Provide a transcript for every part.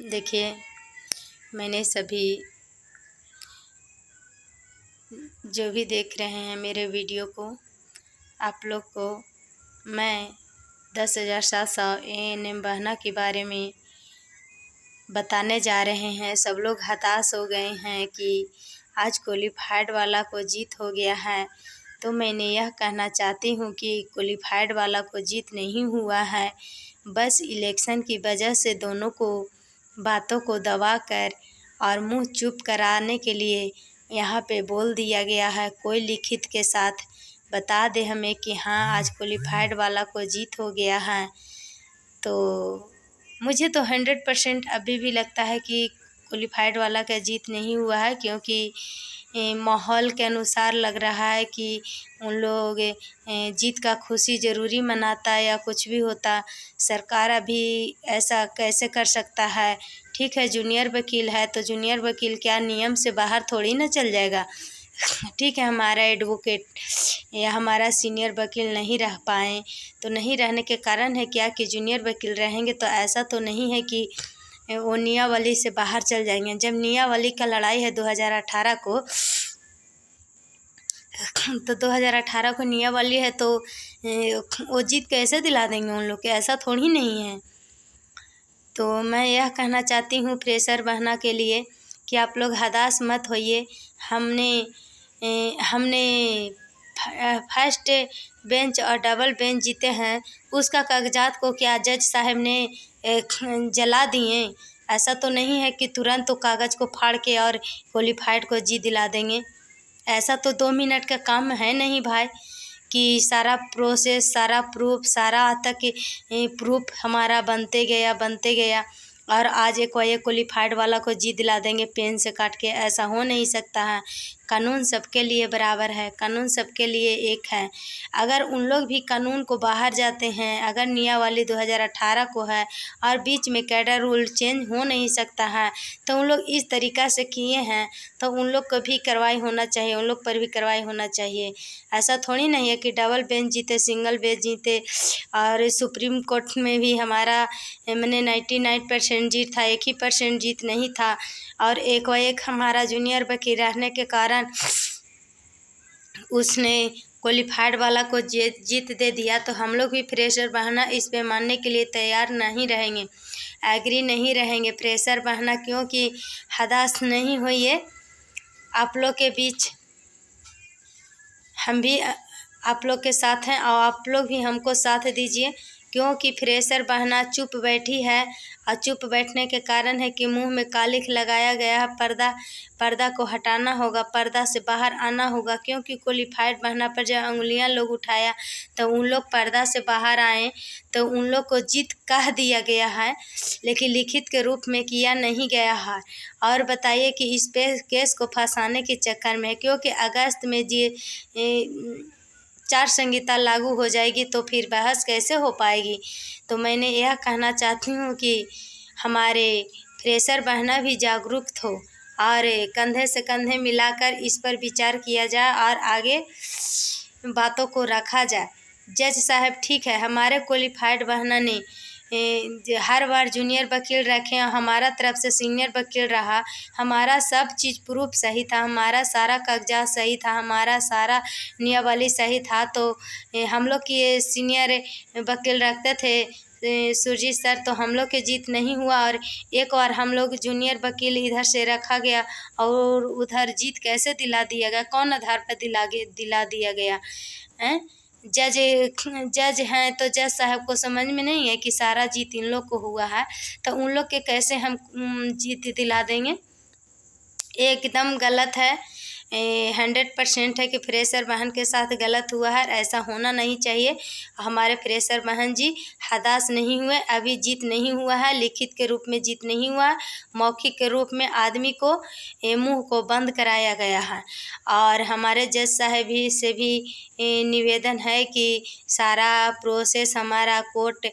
देखिए, मैंने सभी जो भी देख रहे हैं मेरे वीडियो को, आप लोग को मैं 10,700 ANM बहना के बारे में बताने जा रहे हैं। सब लोग हताश हो गए हैं कि आज क्वालिफाइड वाला को जीत हो गया है। तो मैंने यह कहना चाहती हूँ कि क्वालिफाइड वाला को जीत नहीं हुआ है, बस इलेक्शन की वजह से दोनों को बातों को दबा कर और मुंह चुप कराने के लिए यहाँ पे बोल दिया गया है। कोई लिखित के साथ बता दे हमें कि हाँ आज क्वालिफाइड वाला को जीत हो गया है। तो मुझे तो 100% अभी भी लगता है कि क्वालिफाइड वाला का जीत नहीं हुआ है, क्योंकि माहौल के अनुसार लग रहा है कि उन लोग जीत का खुशी ज़रूरी मनाता या कुछ भी होता। सरकार अभी ऐसा कैसे कर सकता है। ठीक है, जूनियर वकील है तो जूनियर वकील क्या नियम से बाहर थोड़ी ना चल जाएगा। ठीक है, हमारा एडवोकेट या हमारा सीनियर वकील नहीं रह पाए तो नहीं रहने के कारण है क्या कि जूनियर वकील रहेंगे, तो ऐसा तो नहीं है कि वो नियावली से बाहर चल जाएंगे। जब नियावली का लड़ाई है 2018 को, तो 2018 को नियावली है तो वो जीत कैसे दिला देंगे उन लोग के, ऐसा थोड़ी नहीं है। तो मैं यह कहना चाहती हूँ फ्रेशर बहना के लिए कि आप लोग हताश मत होइए। हमने फर्स्ट बेंच और डबल बेंच जीते हैं, उसका कागजात को क्या जज साहब ने जला दिए। ऐसा तो नहीं है कि तुरंत तो कागज़ को फाड़ के और क्वालिफाइड को जीत दिला देंगे। ऐसा तो 2 मिनट का काम है नहीं भाई कि सारा प्रोसेस, सारा प्रूफ, सारा तक प्रूफ हमारा बनते गया और आज एक क्वालिफाइड वाला को जीत दिला देंगे पेन से काट के। ऐसा हो नहीं सकता है। कानून सबके लिए बराबर है, कानून सबके लिए एक है। अगर उन लोग भी कानून को बाहर जाते हैं, अगर नियावली 2018 को है और बीच में कैडर रूल चेंज हो नहीं सकता है, तो उन लोग इस तरीक़ा से किए हैं तो उन लोग को भी कार्रवाई होना चाहिए, उन लोग पर भी कार्रवाई होना चाहिए। ऐसा थोड़ी नहीं है कि डबल बेंच जीते, सिंगल बेंच जीते और सुप्रीम कोर्ट में भी हमारा मैंने 99% जीत था, 1% जीत नहीं था। और एक हमारा जूनियर वकील रहने के कारण उसने क्वालिफाइड वाला को जीत दे दिया। तो हम लोग भी फ्रेशर बहना इस पे मानने के लिए तैयार नहीं रहेंगे, एग्री नहीं रहेंगे फ्रेशर बहना, क्योंकि हताश नहीं होइए। आप लोग के बीच हम भी आप लोग के साथ हैं और आप लोग भी हमको साथ दीजिए, क्योंकि फ्रेशर बहना चुप बैठी है और चुप बैठने के कारण है कि मुंह में कालिख लगाया गया है। पर्दा को हटाना होगा, पर्दा से बाहर आना होगा, क्योंकि क्वालिफाइड बहना पर जब उंगलियां लोग उठाया तो उन लोग पर्दा से बाहर आए तो उन लोग को जीत कह दिया गया है, लेकिन लिखित के रूप में किया नहीं गया है। और बताइए कि इस पे केस को फंसाने के चक्कर में, क्योंकि अगस्त में आचार संहिता लागू हो जाएगी तो फिर बहस कैसे हो पाएगी। तो मैंने यह कहना चाहती हूँ कि हमारे फ्रेशर बहना भी जागरूक हो और कंधे से कंधे मिलाकर इस पर विचार किया जाए और आगे बातों को रखा जाए। जज साहब ठीक है, हमारे क्वालिफाइड बहना ने हर बार जूनियर वकील रखे, हमारा तरफ से सीनियर वकील रहा, हमारा सब चीज़ प्रूफ सही था, हमारा सारा कागजात सही था, हमारा सारा नियावली सही था। तो हम लोग की सीनियर वकील रखते थे सुरजीत सर, तो हम लोग के जीत नहीं हुआ और एक बार हम लोग जूनियर वकील इधर से रखा गया और उधर जीत कैसे दिला दिया गया, कौन आधार पर दिला दिया गया हैं। जज हैं तो जज साहब को समझ में नहीं है कि सारा जीत इन लोग को हुआ है, तो उन लोग के कैसे हम जीत दिला देंगे। एकदम गलत है, 100% है कि फ्रेशर बहन के साथ गलत हुआ है, ऐसा होना नहीं चाहिए। हमारे फ्रेशर बहन जी हताश नहीं हुए, अभी जीत नहीं हुआ है, लिखित के रूप में जीत नहीं हुआ, मौखिक के रूप में आदमी को मुंह को बंद कराया गया है। और हमारे जज साहब भी से भी निवेदन है कि सारा प्रोसेस हमारा कोर्ट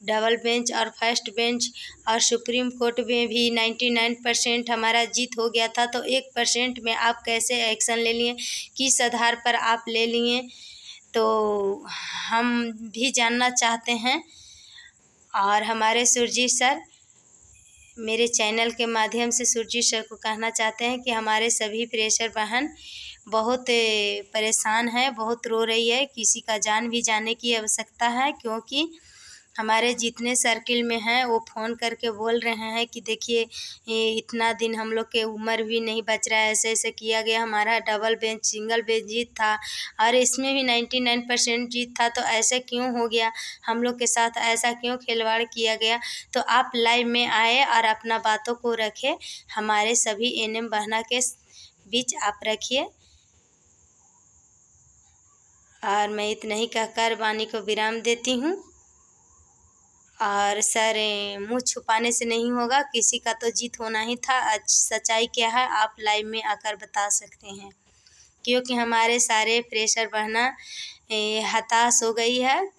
डबल बेंच और फर्स्ट बेंच और सुप्रीम कोर्ट में भी 99% हमारा जीत हो गया था, तो 1% में आप कैसे एक्शन ले लिए, किस आधार पर आप ले लिए, तो हम भी जानना चाहते हैं। और हमारे सुरजीत सर मेरे चैनल के माध्यम से सुरजीत सर को कहना चाहते हैं कि हमारे सभी प्रेशर बहन बहुत परेशान है, बहुत रो रही है। किसी का जान भी जाने की आवश्यकता है, क्योंकि हमारे जितने सर्किल में हैं वो फ़ोन करके बोल रहे हैं कि देखिए इतना दिन हम लोग के उम्र भी नहीं बच रहा है, ऐसे ऐसे किया गया। हमारा डबल बेंच सिंगल बेंच जीत था और इसमें भी 99% जीत था, तो ऐसे क्यों हो गया, हम लोग के साथ ऐसा क्यों खिलवाड़ किया गया। तो आप लाइव में आए और अपना बातों को रखें, हमारे सभी एनएम बहना के बीच आप रखिए। और मैं इतना ही कहकर वाणी को विराम देती हूँ। और सर मुँह छुपाने से नहीं होगा, किसी का तो जीत होना ही था। सच्चाई क्या है आप लाइव में आकर बता सकते हैं, क्योंकि हमारे सारे प्रेशर बहना हताश हो गई है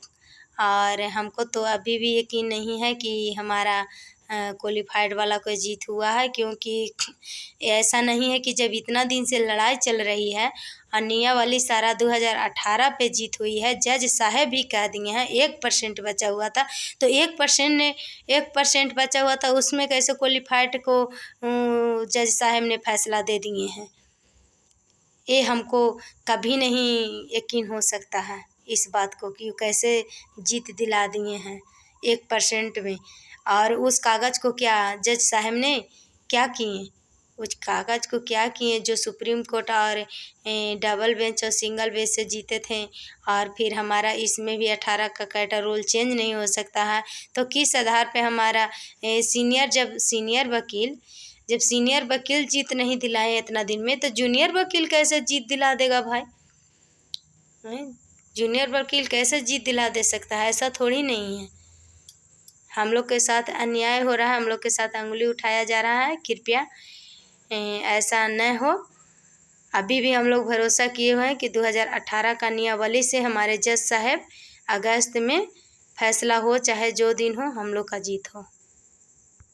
और हमको तो अभी भी यकीन नहीं है कि हमारा क्वालिफाइड वाला कोई जीत हुआ है। क्योंकि ऐसा नहीं है कि जब इतना दिन से लड़ाई चल रही है, अनिया वाली सारा 2018 पे जीत हुई है, जज साहब भी कह दिए हैं 1% बचा हुआ था, तो 1% बचा हुआ था, उसमें कैसे क्वालिफाइड को जज साहब ने फैसला दे दिए हैं। ये हमको कभी नहीं यकीन हो सकता है इस बात को कि कैसे जीत दिला दिए हैं 1% में। और उस कागज़ को क्या जज साहब ने क्या किए, उस कागज़ को क्या किए जो सुप्रीम कोर्ट और डबल बेंच और सिंगल बेंच से जीते थे। और फिर हमारा इसमें भी 18 का कैटा रूल चेंज नहीं हो सकता है, तो किस आधार पे हमारा जब सीनियर वकील जीत नहीं दिलाए इतना दिन में, तो जूनियर वकील कैसे जीत दिला देगा भाई। जूनियर वकील कैसे जीत दिला दे सकता है, ऐसा थोड़ी नहीं है। हम लोग के साथ अन्याय हो रहा है, हम लोग के साथ अंगुली उठाया जा रहा है, कृपया ऐसा न हो। अभी भी हम लोग भरोसा किए हुए हैं कि 2018 का नियमावली से हमारे जज साहब अगस्त में फैसला हो, चाहे जो दिन हो, हम लोग का जीत हो।